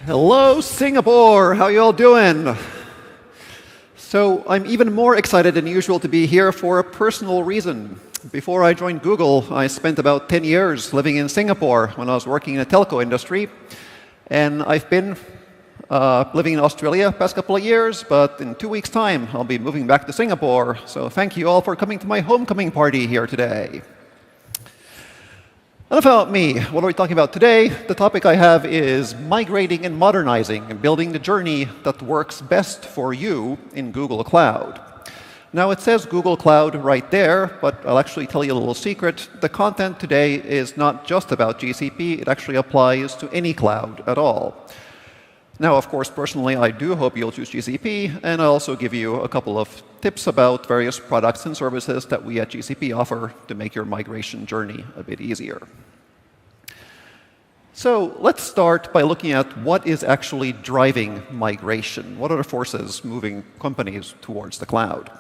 Hello, Singapore. How you all doing? So I'm even more excited than usual to be here for a personal reason. Before I joined Google, I spent about 10 years living in Singapore when I was working in the telco industry. And I've been living in Australia the past couple of years, but in 2 weeks' time, I'll be moving back to Singapore. So thank you all for coming to my homecoming party here today. Enough about me. What are we talking about today? The topic I have is migrating and modernizing and building the journey that works best for you in Google Cloud. Now, it says Google Cloud right there, but I'll actually tell you a little secret. The content today is not just about GCP. It actually applies to any cloud at all. Now, of course, personally, I do hope you'll choose GCP, and I'll also give you a couple of tips about various products and services that we at GCP offer to make your migration journey a bit easier. So let's start by looking at what is actually driving migration. What are the forces moving companies towards the cloud?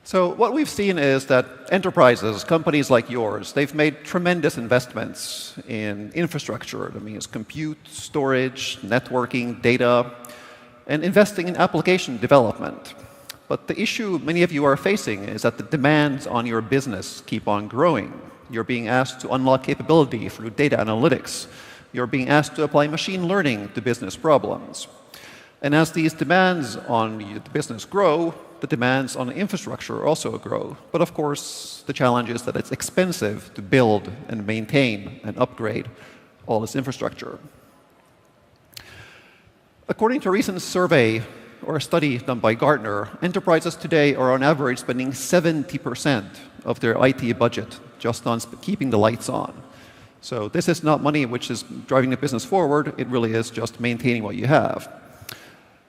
So what we've seen is that enterprises, companies like yours, they've made tremendous investments in infrastructure. That means compute, storage, networking, data, and investing in application development. But the issue many of you are facing is that the demands on your business keep on growing. You're being asked to unlock capability through data analytics. You're being asked to apply machine learning to business problems. And as these demands on the business grow, the demands on infrastructure also grow. But of course, the challenge is that it's expensive to build and maintain and upgrade all this infrastructure. According to a recent survey or a study done by Gartner, enterprises today are on average spending 70% of their IT budget just on keeping the lights on. So this is not money which is driving the business forward. It really is just maintaining what you have.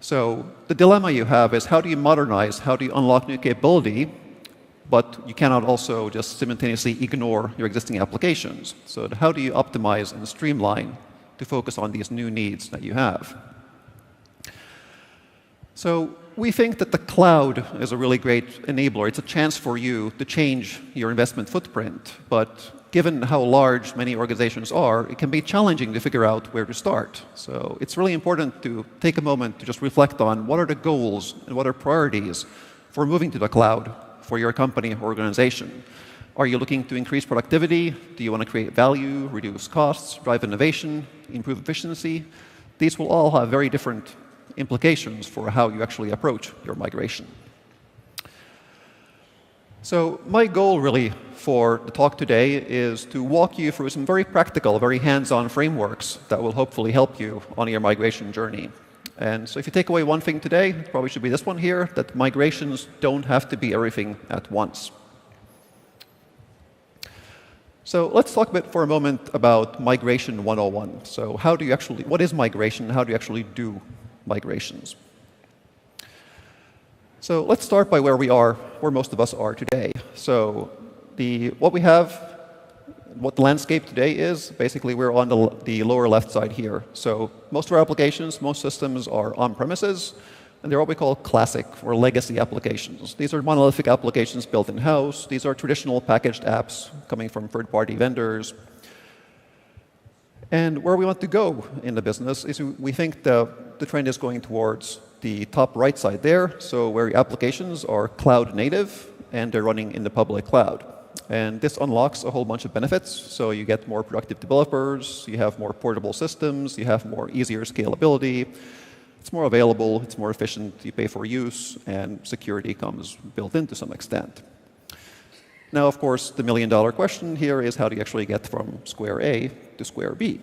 So the dilemma you have is how do you modernize, how do you unlock new capability, but you cannot also just simultaneously ignore your existing applications. So how do you optimize and streamline to focus on these new needs that you have? So we think that the cloud is a really great enabler. It's a chance for you to change your investment footprint. But given how large many organizations are, it can be challenging to figure out where to start. So it's really important to take a moment to just reflect on what are the goals and what are priorities for moving to the cloud for your company or organization. Are you looking to increase productivity? Do you want to create value, reduce costs, drive innovation, improve efficiency? These will all have very different implications for how you actually approach your migration. So my goal really for the talk today is to walk you through some very practical, very hands-on frameworks that will hopefully help you on your migration journey. And so if you take away one thing today, it probably should be this one here, that migrations don't have to be everything at once. So let's talk a bit for a moment about Migration 101. So what is migration? How do you actually do migrations? So let's start by where we are, where most of us are today. So what the landscape today is, basically we're on the lower left side here. So most of our applications, most systems are on-premises, and they're what we call classic or legacy applications. These are monolithic applications built in-house. These are traditional packaged apps coming from third-party vendors. And where we want to go in the business is we think the trend is going towards the top right side there, so where your applications are cloud native and they're running in the public cloud. And this unlocks a whole bunch of benefits. So you get more productive developers, you have more portable systems, you have more easier scalability. It's more available, it's more efficient, you pay for use, and security comes built in to some extent. Now, of course, the million-dollar question here is how do you actually get from square A to square B?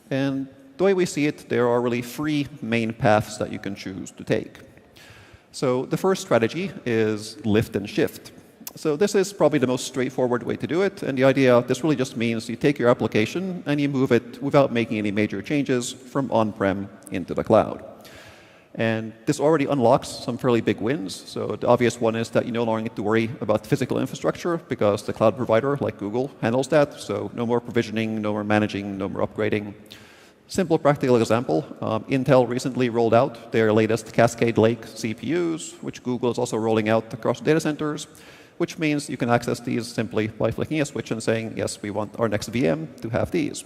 And the way we see it, there are really three main paths that you can choose to take. So the first strategy is lift and shift. So this is probably the most straightforward way to do it. And the idea, this really just means you take your application and you move it without making any major changes from on-prem into the cloud. And this already unlocks some fairly big wins. So the obvious one is that you no longer need to worry about physical infrastructure because the cloud provider, like Google, handles that. So no more provisioning, no more managing, no more upgrading. Simple practical example, Intel recently rolled out their latest Cascade Lake CPUs, which Google is also rolling out across data centers, which means you can access these simply by flicking a switch and saying, yes, we want our next VM to have these.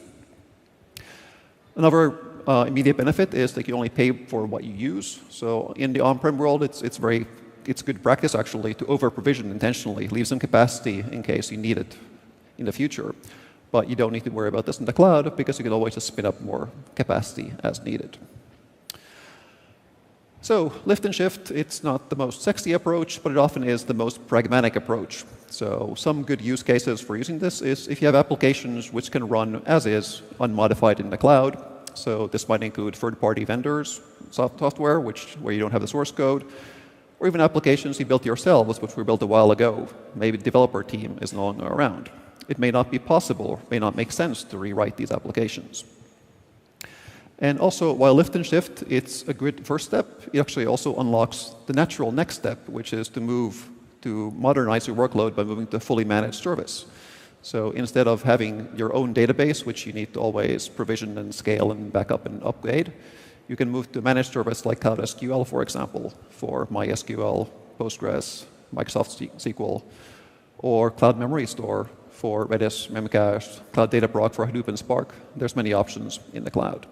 Another immediate benefit is that you only pay for what you use. So in the on-prem world, it's good practice actually to over-provision intentionally, leave some capacity in case you need it in the future. But you don't need to worry about this in the cloud because you can always just spin up more capacity as needed. So lift and shift, it's not the most sexy approach, but it often is the most pragmatic approach. So some good use cases for using this is if you have applications which can run as is, unmodified in the cloud. So this might include third-party vendors, software, where you don't have the source code, or even applications you built yourselves, which were built a while ago. Maybe the developer team is no longer around. It may not be possible, may not make sense to rewrite these applications. And also, while lift and shift, it's a good first step, it actually also unlocks the natural next step, which is to modernize your workload by moving to a fully managed service. So instead of having your own database, which you need to always provision and scale and backup and upgrade, you can move to a managed service like Cloud SQL, for example, for MySQL, Postgres, Microsoft SQL, or Cloud Memory Store for Redis, Memcache, Cloud Dataproc for Hadoop and Spark. There's many options in the cloud.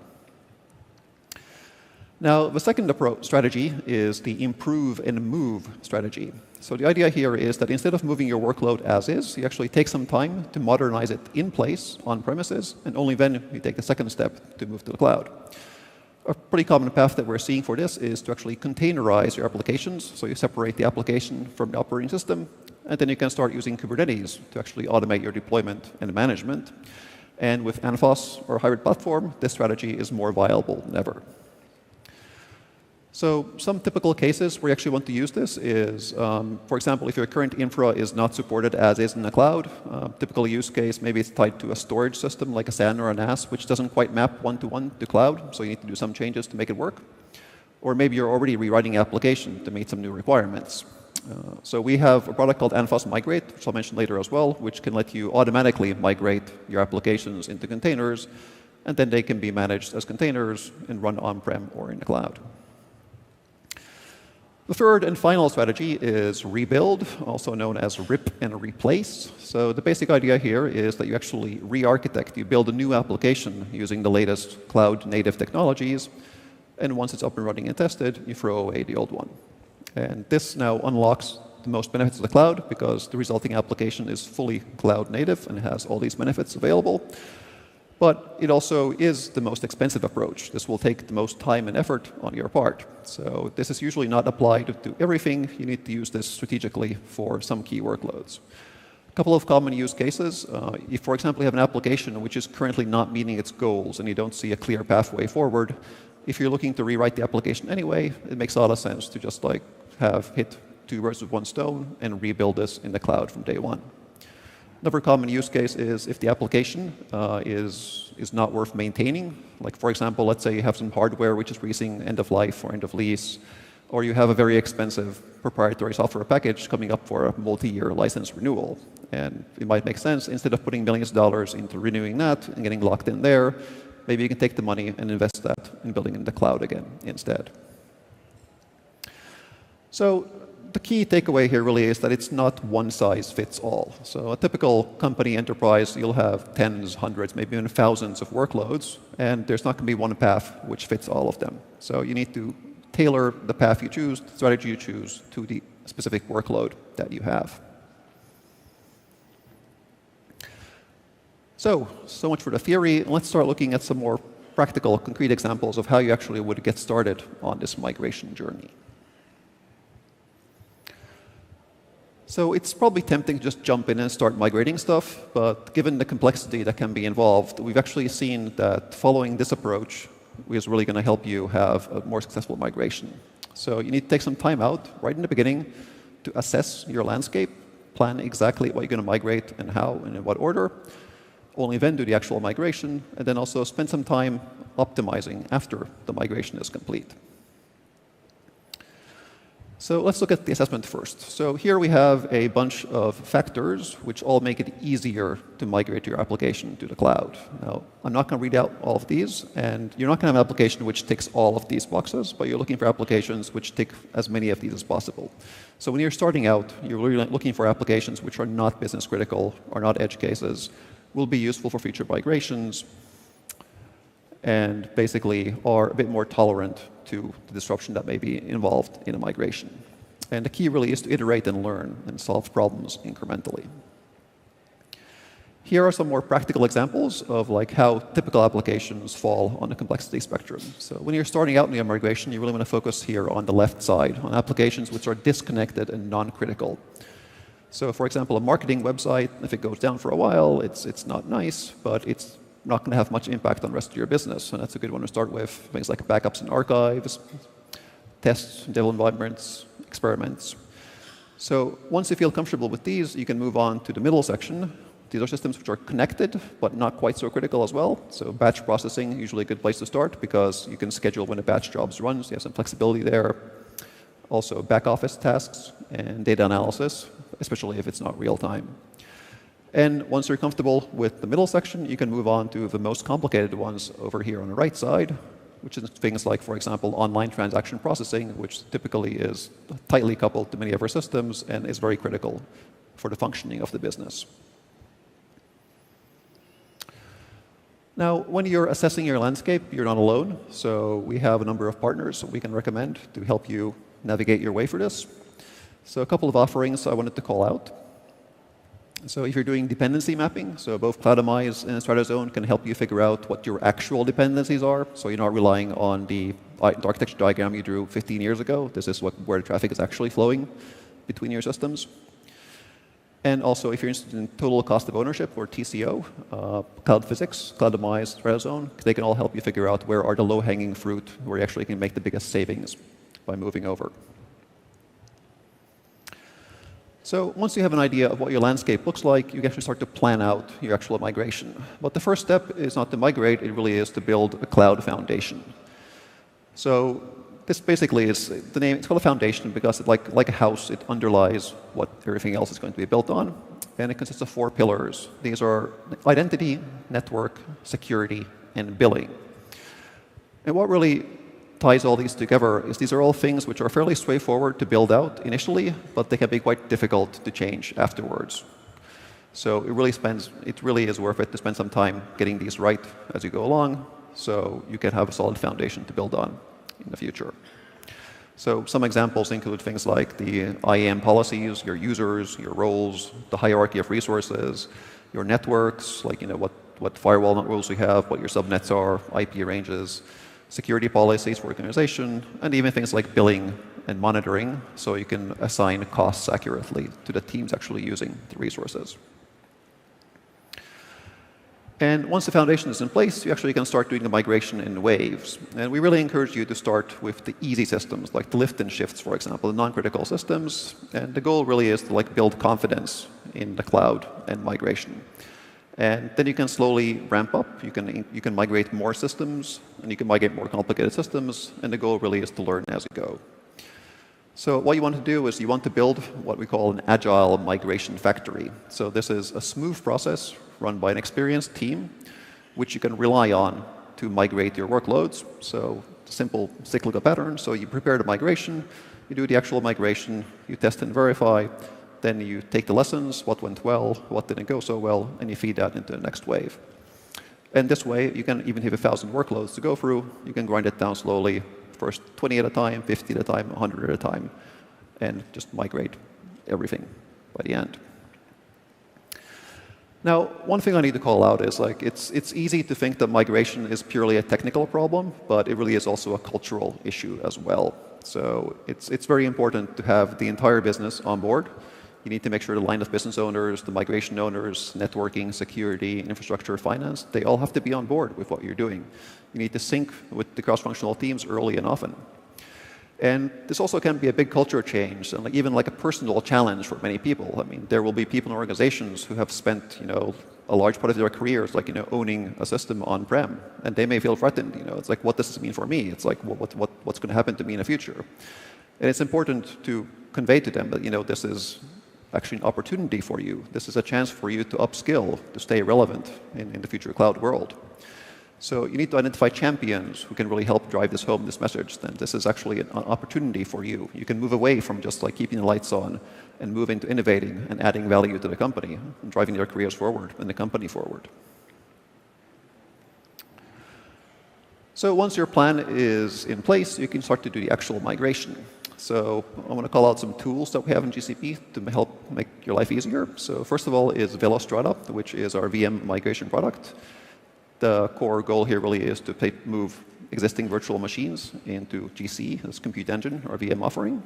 Now, the second strategy is the improve and move strategy. So the idea here is that instead of moving your workload as is, you actually take some time to modernize it in place on premises, and only then you take the second step to move to the cloud. A pretty common path that we're seeing for this is to actually containerize your applications. So you separate the application from the operating system, and then you can start using Kubernetes to actually automate your deployment and management. And with Anthos or hybrid platform, this strategy is more viable than ever. So some typical cases where you actually want to use this is, for example, if your current infra is not supported as is in the cloud, typical use case, maybe it's tied to a storage system like a SAN or a NAS, which doesn't quite map one-to-one to cloud, so you need to do some changes to make it work. Or maybe you're already rewriting an application to meet some new requirements. So we have a product called Anthos Migrate, which I'll mention later as well, which can let you automatically migrate your applications into containers, and then they can be managed as containers and run on-prem or in the cloud. The third and final strategy is rebuild, also known as rip and replace. So the basic idea here is that you actually re-architect. You build a new application using the latest cloud-native technologies, and once it's up and running and tested, you throw away the old one. And this now unlocks the most benefits of the cloud because the resulting application is fully cloud-native and has all these benefits available. But it also is the most expensive approach. This will take the most time and effort on your part. So this is usually not applied to everything. You need to use this strategically for some key workloads. A couple of common use cases. If, for example, you have an application which is currently not meeting its goals and you don't see a clear pathway forward, if you're looking to rewrite the application anyway, it makes a lot of sense to just hit two birds with one stone and rebuild this in the cloud from day one. Another common use case is if the application is not worth maintaining. Like, for example, let's say you have some hardware which is reaching end of life or end of lease, or you have a very expensive proprietary software package coming up for a multi-year license renewal. And it might make sense, instead of putting millions of dollars into renewing that and getting locked in there, maybe you can take the money and invest that in building in the cloud again instead. So the key takeaway here really is that it's not one size fits all. So a typical company enterprise, you'll have tens, hundreds, maybe even thousands of workloads, and there's not going to be one path which fits all of them. So you need to tailor the path you choose, the strategy you choose, to the specific workload that you have. So much for the theory. Let's start looking at some more practical, concrete examples of how you actually would get started on this migration journey. So it's probably tempting to just jump in and start migrating stuff, but given the complexity that can be involved, we've actually seen that following this approach is really going to help you have a more successful migration. So you need to take some time out right in the beginning to assess your landscape, plan exactly what you're going to migrate and how and in what order, only then do the actual migration, and then also spend some time optimizing after the migration is complete. So let's look at the assessment first. So here we have a bunch of factors which all make it easier to migrate your application to the cloud. Now, I'm not going to read out all of these, and you're not going to have an application which ticks all of these boxes, but you're looking for applications which tick as many of these as possible. So when you're starting out, you're really looking for applications which are not business critical, are not edge cases, will be useful for future migrations. and basically are a bit more tolerant to the disruption that may be involved in a migration. And the key really is to iterate and learn and solve problems incrementally. Here are some more practical examples of like how typical applications fall on the complexity spectrum. So when you're starting out in your migration, you really want to focus here on the left side, on applications which are disconnected and non-critical. So for example, a marketing website, if it goes down for a while, it's not nice, but it's not going to have much impact on the rest of your business. And that's a good one to start with. Things like backups and archives, tests, dev environments, experiments. So once you feel comfortable with these, you can move on to the middle section. These are systems which are connected, but not quite so critical as well. So batch processing, usually a good place to start, because you can schedule when a batch job runs. You have some flexibility there. Also back office tasks and data analysis, especially if it's not real time. And once you're comfortable with the middle section, you can move on to the most complicated ones over here on the right side, which is things like, for example, online transaction processing, which typically is tightly coupled to many of our systems and is very critical for the functioning of the business. Now, when you're assessing your landscape, you're not alone. So we have a number of partners we can recommend to help you navigate your way through this. So a couple of offerings I wanted to call out. So if you're doing dependency mapping, so both Cloudomize and Stratozone can help you figure out what your actual dependencies are. So you're not relying on the architecture diagram you drew 15 years ago. This is where the traffic is actually flowing between your systems. And also, if you're interested in total cost of ownership, or TCO, Cloud Physics, Cloudomize, Stratozone, they can all help you figure out where are the low-hanging fruit, where you actually can make the biggest savings by moving over. So once you have an idea of what your landscape looks like, you can actually start to plan out your actual migration. But the first step is not to migrate, it really is to build a cloud foundation. So this basically is the name. It's called a foundation because, like a house, it underlies what everything else is going to be built on. And it consists of 4 pillars. These are identity, network, security, and billing. And what really ties all these together is these are all things which are fairly straightforward to build out initially, but they can be quite difficult to change afterwards. So it really is worth it to spend some time getting these right as you go along, so you can have a solid foundation to build on in the future. So some examples include things like the IAM policies, your users, your roles, the hierarchy of resources, your networks, like what firewall rules you have, what your subnets are, IP ranges, security policies for organization, and even things like billing and monitoring, so you can assign costs accurately to the teams actually using the resources. And once the foundation is in place, you actually can start doing the migration in waves. And we really encourage you to start with the easy systems, like the lift and shifts, for example, the non-critical systems. And the goal really is to build confidence in the cloud and migration. And then you can slowly ramp up. You can migrate more systems, and you can migrate more complicated systems. And the goal really is to learn as you go. So what you want to do is you want to build what we call an agile migration factory. So this is a smooth process run by an experienced team, which you can rely on to migrate your workloads. So simple cyclical pattern. So you prepare the migration, you do the actual migration, you test and verify, then you take the lessons, what went well, what didn't go so well, and you feed that into the next wave. And this way, you can, even have 1,000 workloads to go through, you can grind it down slowly, first 20 at a time, 50 at a time, 100 at a time, and just migrate everything by the end. Now, one thing I need to call out is it's easy to think that migration is purely a technical problem, but it really is also a cultural issue as well. So it's very important to have the entire business on board. You need to make sure the line of business owners, the migration owners, networking, security, infrastructure, finance, they all have to be on board with what you're doing. You need to sync with the cross-functional teams early and often. And this also can be a big culture change, and even like a personal challenge for many people. I mean, there will be people in organizations who have spent, a large part of their careers, owning a system on-prem, and they may feel threatened. It's like, what does this mean for me? It's like, what's going to happen to me in the future? And it's important to convey to them that, this is actually an opportunity for you. This is a chance for you to upskill, to stay relevant in the future cloud world. So you need to identify champions who can really help drive this home, this message. Then this is actually an opportunity for you. You can move away from just keeping the lights on and move into innovating and adding value to the company and driving their careers forward and the company forward. So once your plan is in place, you can start to do the actual migration. So I want to call out some tools that we have in GCP to help make your life easier. So first of all is Velostrada, which is our VM migration product. The core goal here really is to move existing virtual machines into GC, this compute engine, our VM offering.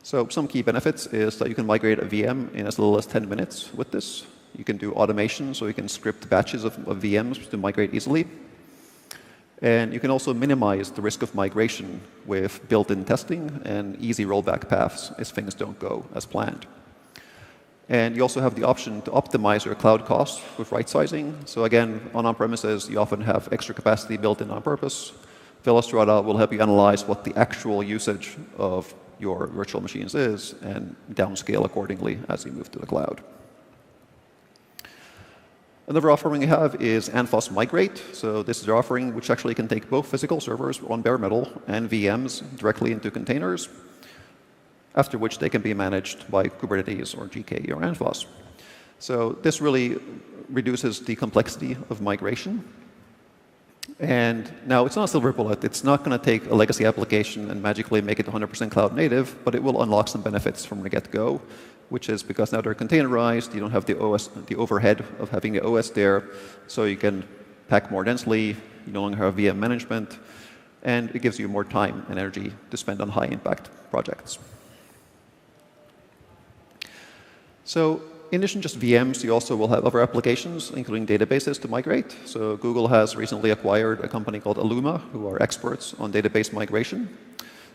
So some key benefits is that you can migrate a VM in as little as 10 minutes with this. You can do automation, so you can script batches of VMs to migrate easily. And you can also minimize the risk of migration with built-in testing and easy rollback paths if things don't go as planned. And you also have the option to optimize your cloud costs with right-sizing. So again, on-premises, you often have extra capacity built in on purpose. Velostrada will help you analyze what the actual usage of your virtual machines is and downscale accordingly as you move to the cloud. Another offering we have is Anthos Migrate. So this is our offering which actually can take both physical servers on bare metal and VMs directly into containers, after which they can be managed by Kubernetes or GK or Anthos. So this really reduces the complexity of migration. And now it's not a silver bullet. It's not going to take a legacy application and magically make it 100% cloud native, but it will unlock some benefits from the get-go, which is because now they're containerized, you don't have the overhead of having the OS there, so you can pack more densely, you no longer have VM management, and it gives you more time and energy to spend on high-impact projects. So in addition to just VMs, you also will have other applications, including databases to migrate. So Google has recently acquired a company called Illuma, who are experts on database migration.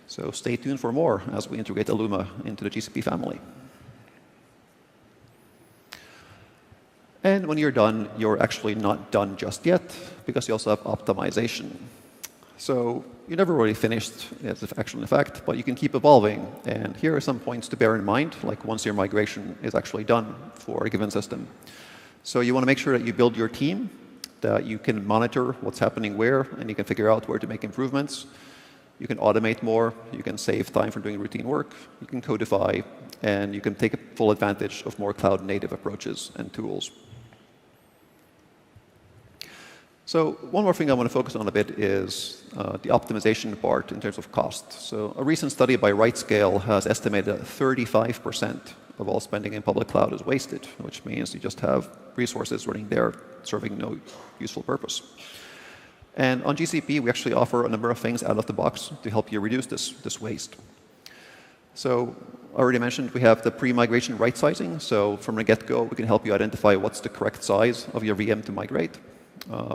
So stay tuned for more as we integrate Illuma into the GCP family. And when you're done, you're actually not done just yet, because you also have optimization. So you're never really finished, as actually in fact, but you can keep evolving. And here are some points to bear in mind, like once your migration is actually done for a given system. So you want to make sure that you build your team, that you can monitor what's happening where, and you can figure out where to make improvements. You can automate more, you can save time from doing routine work, you can codify, and you can take full advantage of more cloud-native approaches and tools. So one more thing I want to focus on a bit is the optimization part in terms of cost. So a recent study by RightScale has estimated that 35% of all spending in public cloud is wasted, which means you just have resources running there serving no useful purpose. And on GCP, we actually offer a number of things out of the box to help you reduce this waste. So I already mentioned we have the pre-migration right-sizing. So from the get-go, we can help you identify what's the correct size of your VM to migrate.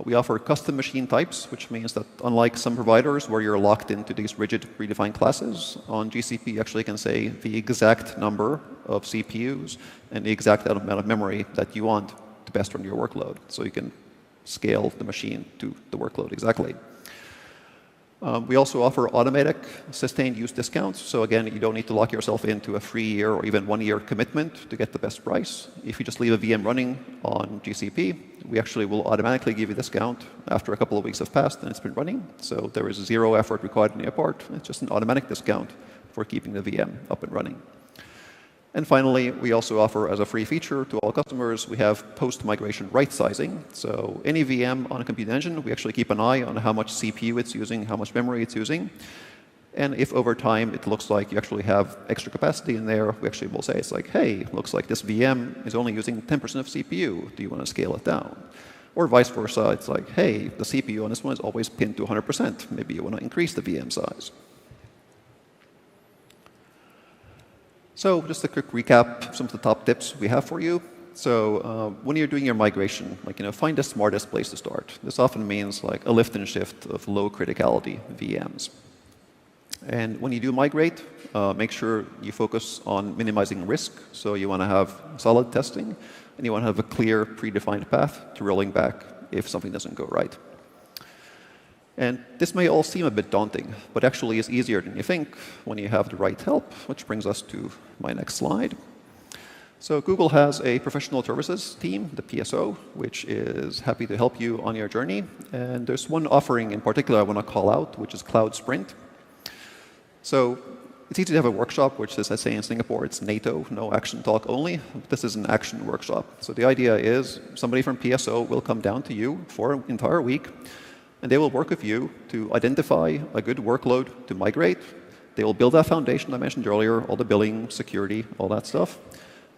We offer custom machine types, which means that unlike some providers where you're locked into these rigid predefined classes, on GCP you actually can say the exact number of CPUs and the exact amount of memory that you want to best run your workload. So you can scale the machine to the workload exactly. We also offer automatic sustained use discounts. So again, you don't need to lock yourself into a 3-year or even 1-year commitment to get the best price. If you just leave a VM running on GCP, we actually will automatically give you a discount after a couple of weeks have passed and it's been running. So there is 0 effort required on your part. It's just an automatic discount for keeping the VM up and running. And finally, we also offer as a free feature to all customers, we have post-migration right-sizing. So any VM on a compute engine, we actually keep an eye on how much CPU it's using, how much memory it's using. And if over time it looks like you actually have extra capacity in there, we actually will say, it's like, hey, looks like this VM is only using 10% of CPU. Do you want to scale it down? Or vice versa, it's like, hey, the CPU on this one is always pinned to 100%. Maybe you want to increase the VM size. So just a quick recap, some of the top tips we have for you. So when you're doing your migration, find the smartest place to start. This often means like a lift and shift of low criticality VMs. And when you do migrate, make sure you focus on minimizing risk. So you want to have solid testing, and you want to have a clear predefined path to rolling back if something doesn't go right. And this may all seem a bit daunting, but actually is easier than you think when you have the right help, which brings us to my next slide. So Google has a professional services team, the PSO, which is happy to help you on your journey. And there's one offering in particular I want to call out, which is Cloud Sprint. So it's easy to have a workshop, which is, I say in Singapore, it's NATO, no action talk only. This is an action workshop. So the idea is somebody from PSO will come down to you for an entire week and they will work with you to identify a good workload to migrate. They will build that foundation I mentioned earlier, all the billing, security, all that stuff.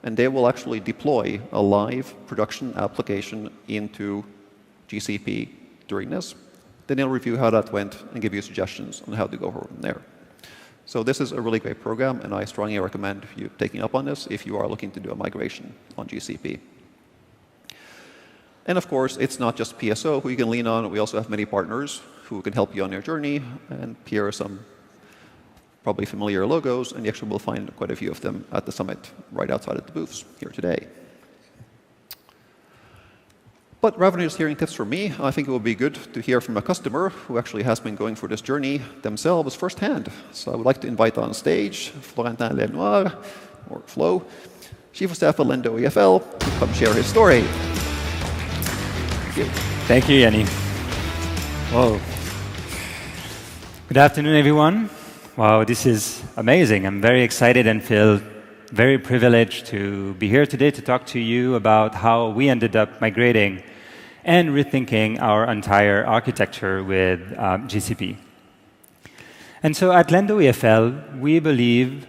And they will actually deploy a live production application into GCP during this. Then they'll review how that went and give you suggestions on how to go from there. So this is a really great program, and I strongly recommend you taking up on this if you are looking to do a migration on GCP. And of course, it's not just PSO who you can lean on. We also have many partners who can help you on your journey. And here are some probably familiar logos, and you actually will find quite a few of them at the summit right outside of the booths here today. But rather than just hearing tips from me, I think it would be good to hear from a customer who actually has been going through this journey themselves firsthand. So I would like to invite on stage Florentin Lenoir, or Flo, Chief of Staff at LenddoEFL, to come share his story. Thank you. Thank you, Jani. Whoa. Good afternoon, everyone. Wow, this is amazing. I'm very excited and feel very privileged to be here today to talk to you about how we ended up migrating and rethinking our entire architecture with GCP. And so at LenddoEFL, we believe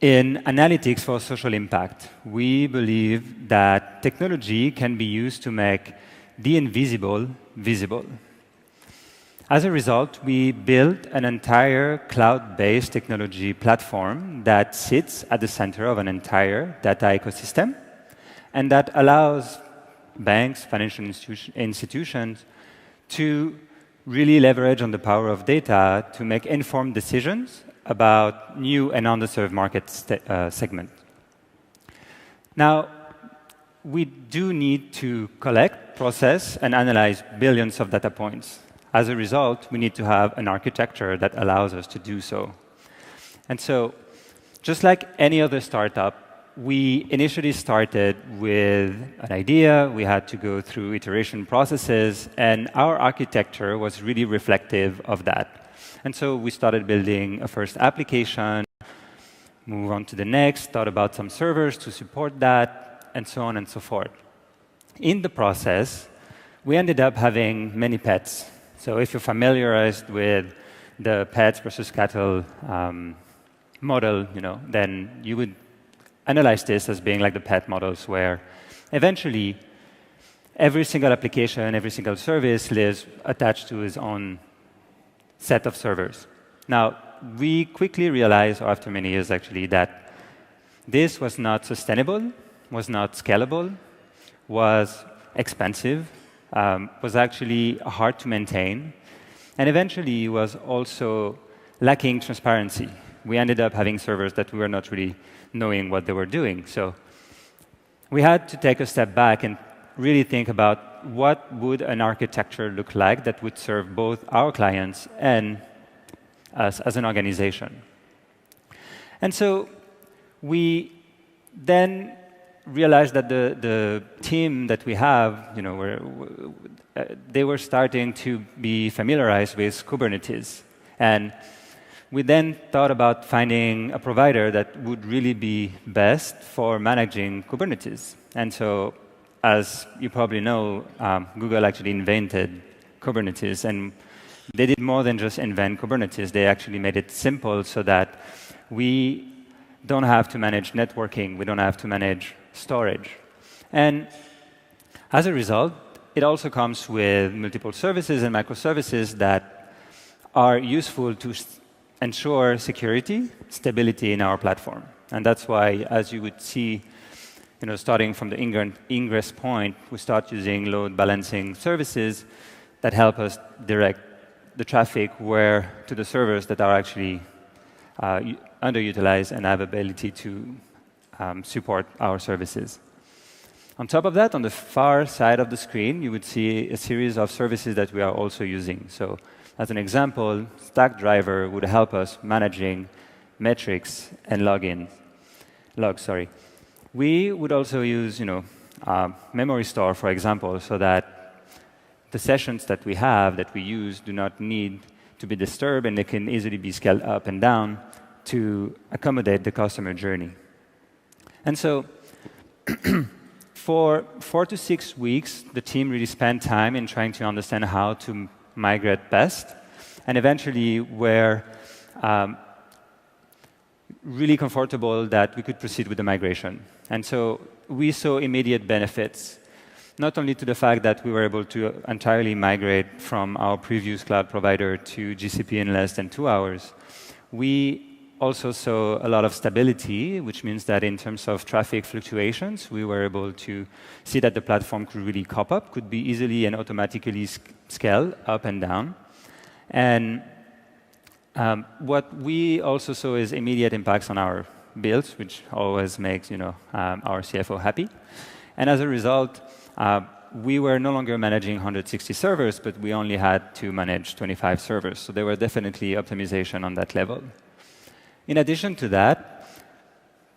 in analytics for social impact. We believe that technology can be used to make the invisible visible. As a result, we built an entire cloud-based technology platform that sits at the center of an entire data ecosystem and that allows banks, financial institutions to really leverage on the power of data to make informed decisions about new and underserved market segments. Now, we do need to collect, process, and analyze billions of data points. As a result, we need to have an architecture that allows us to do so. And so, just like any other startup, we initially started with an idea. We had to go through iteration processes, and our architecture was really reflective of that. And so we started building a first application, move on to the next, thought about some servers to support that, and so on and so forth. In the process, we ended up having many pets. So if you're familiarized with the pets versus cattle model, then you would analyze this as being like the pet models, where eventually every single application, every single service lives attached to its own set of servers. Now, we quickly realized, after many years actually, that this was not sustainable, was not scalable, was expensive, was actually hard to maintain, and eventually was also lacking transparency. We ended up having servers that we were not really knowing what they were doing. So we had to take a step back and really think about what would an architecture look like that would serve both our clients and us as an organization. And so we then realized that the team that we have, they were starting to be familiarized with Kubernetes. And we then thought about finding a provider that would really be best for managing Kubernetes. And so, as you probably know, Google actually invented Kubernetes. And they did more than just invent Kubernetes. They actually made it simple so that we don't have to manage networking. We don't have to manage storage. And as a result, it also comes with multiple services and microservices that are useful to ensure security, stability in our platform. And that's why, as you would see, starting from the ingress point, we start using load balancing services that help us direct the traffic to the servers that are actually underutilized and have ability to support our services. On top of that, on the far side of the screen, you would see a series of services that we are also using. So, as an example, Stackdriver would help us managing metrics and logs. We would also use, memory store, for example, so that the sessions that we have, that we use, do not need to be disturbed, and they can easily be scaled up and down to accommodate the customer journey. And so, for 4 to 6 weeks, the team really spent time in trying to understand how to migrate best, and eventually were really comfortable that we could proceed with the migration. And so we saw immediate benefits, not only to the fact that we were able to entirely migrate from our previous cloud provider to GCP in less than 2 hours. We also saw a lot of stability, which means that in terms of traffic fluctuations, we were able to see that the platform could really cop up, could be easily and automatically scale up and down. And what we also saw is immediate impacts on our builds, which always makes our CFO happy. And as a result, we were no longer managing 160 servers, but we only had to manage 25 servers. So there were definitely optimization on that level. In addition to that,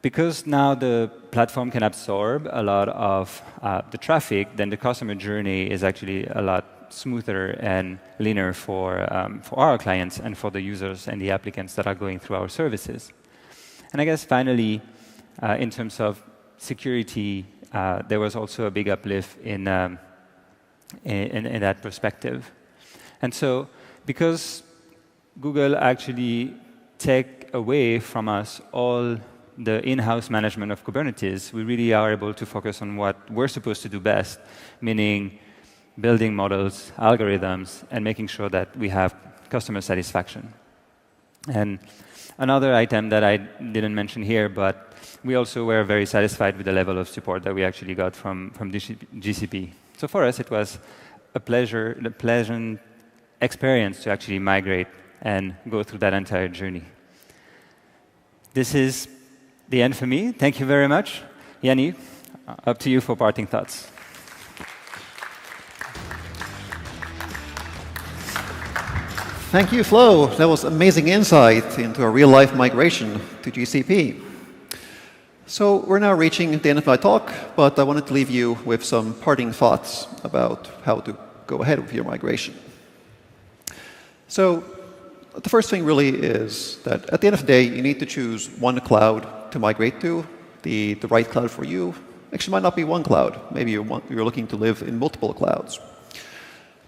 because now the platform can absorb a lot of the traffic, then the customer journey is actually a lot smoother and leaner for our clients and for the users and the applicants that are going through our services. And I guess finally, in terms of security, there was also a big uplift in that perspective. And so because Google actually take away from us all the in-house management of Kubernetes, we really are able to focus on what we're supposed to do best, meaning building models, algorithms, and making sure that we have customer satisfaction. And another item that I didn't mention here, but we also were very satisfied with the level of support that we actually got from GCP. So for us, it was a pleasant experience to actually migrate and go through that entire journey. This is the end for me. Thank you very much. Jani, up to you for parting thoughts. Thank you, Flo. That was amazing insight into a real-life migration to GCP. So we're now reaching the end of my talk, but I wanted to leave you with some parting thoughts about how to go ahead with your migration. So the first thing really is that at the end of the day, you need to choose one cloud to migrate to. The right cloud for you actually might not be one cloud. Maybe you're looking to live in multiple clouds.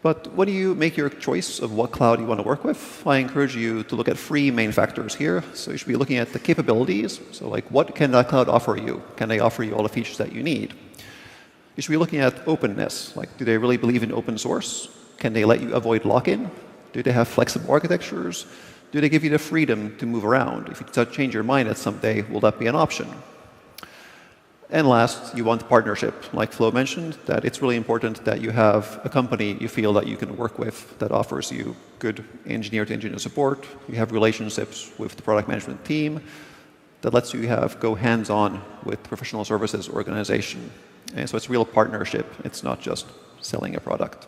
But when you make your choice of what cloud you want to work with, I encourage you to look at 3 main factors here. So you should be looking at the capabilities. So like, what can that cloud offer you? Can they offer you all the features that you need? You should be looking at openness. Like, do they really believe in open source? Can they let you avoid lock-in? Do they have flexible architectures? Do they give you the freedom to move around? If you decide to change your mind at some day, will that be an option? And last, you want partnership. Like Flo mentioned, that it's really important that you have a company you feel that you can work with that offers you good engineer-to-engineer support. You have relationships with the product management team that lets you go hands-on with professional services organization. And so it's real partnership. It's not just selling a product.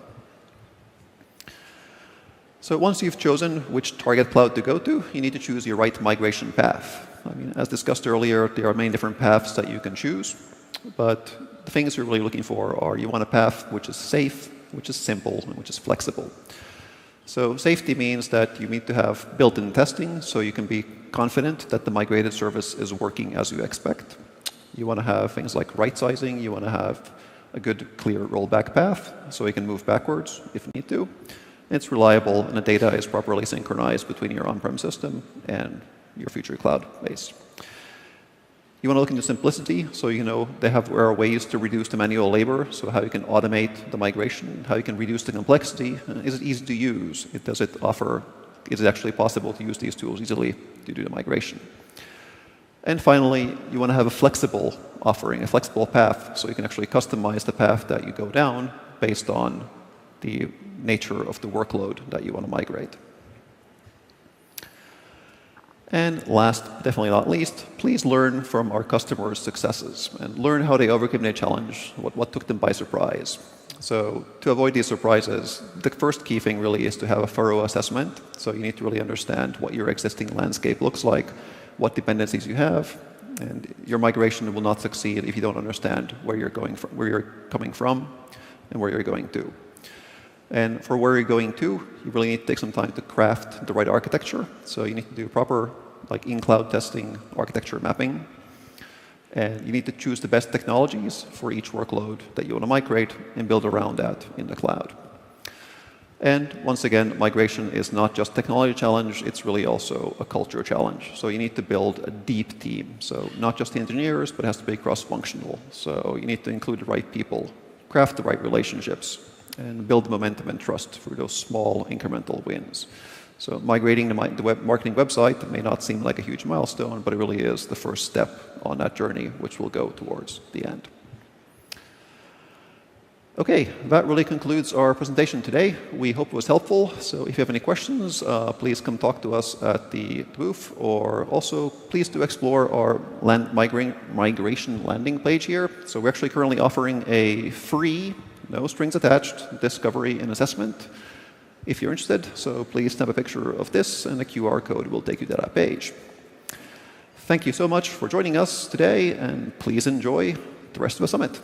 So once you've chosen which target cloud to go to, you need to choose your right migration path. I mean, as discussed earlier, there are many different paths that you can choose. But the things you're really looking for are you want a path which is safe, which is simple, and which is flexible. So safety means that you need to have built-in testing so you can be confident that the migrated service is working as you expect. You want to have things like right-sizing. You want to have a good, clear rollback path so you can move backwards if you need to. It's reliable, and the data is properly synchronized between your on-prem system and your future cloud base. You want to look into simplicity, so there are ways to reduce the manual labor, so how you can automate the migration, how you can reduce the complexity. Is it easy to use? Is it actually possible to use these tools easily to do the migration? And finally, you want to have a flexible offering, a flexible path, so you can actually customize the path that you go down based on the nature of the workload that you want to migrate. And last, definitely not least, please learn from our customers' successes and learn how they overcame their challenge, what took them by surprise. So to avoid these surprises, the first key thing really is to have a thorough assessment. So you need to really understand what your existing landscape looks like, what dependencies you have, and your migration will not succeed if you don't understand where you're coming from, and where you're going to. And for where you're going to, you really need to take some time to craft the right architecture. So you need to do proper in-cloud testing, architecture mapping. And you need to choose the best technologies for each workload that you want to migrate and build around that in the cloud. And once again, migration is not just a technology challenge, it's really also a culture challenge. So you need to build a deep team. So not just the engineers, but it has to be cross-functional. So you need to include the right people, craft the right relationships, and build momentum and trust through those small incremental wins. So migrating the web marketing website may not seem like a huge milestone, but it really is the first step on that journey, which will go towards the end. Okay, that really concludes our presentation today. We hope it was helpful. So if you have any questions, please come talk to us at the booth, or also please do explore our migration landing page here. So we're actually currently offering a free, no strings attached, discovery and assessment if you're interested. So please snap a picture of this and the QR code will take you to that page. Thank you so much for joining us today, and please enjoy the rest of the summit.